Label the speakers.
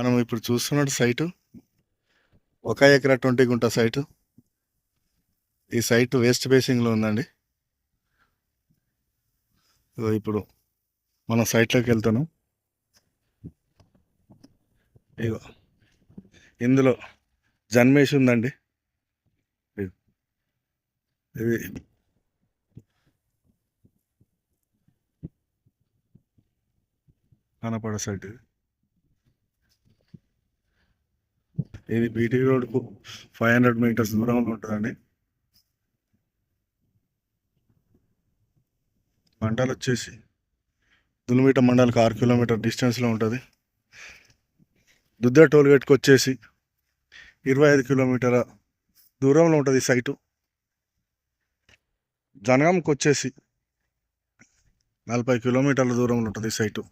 Speaker 1: మనం ఇప్పుడు చూస్తున్న సైటు 1 ఎకరా 20 గుంట సైటు. ఈ సైటు వెస్ట్ ఫేసింగ్లో ఉందండి. ఇప్పుడు మనం సైట్లోకి వెళ్తున్నాం. ఇగో ఇందులో జన్మేసి ఉందండి. ఇది కనపడ సైట్. ఇది బీటీ రోడ్కు 500 మీటర్స్ దూరంలో ఉంటుందండి. మండల్ వచ్చేసి దులిమిట మండల్కి 6 కిలోమీటర్ డిస్టెన్స్లో ఉంటుంది. దుద్ద టోల్గేట్కి వచ్చేసి 25 కిలోమీటర్ల దూరంలో ఉంటుంది సైటు. జనగాంకి వచ్చేసి 40 కిలోమీటర్ల దూరంలో ఉంటుంది సైటు.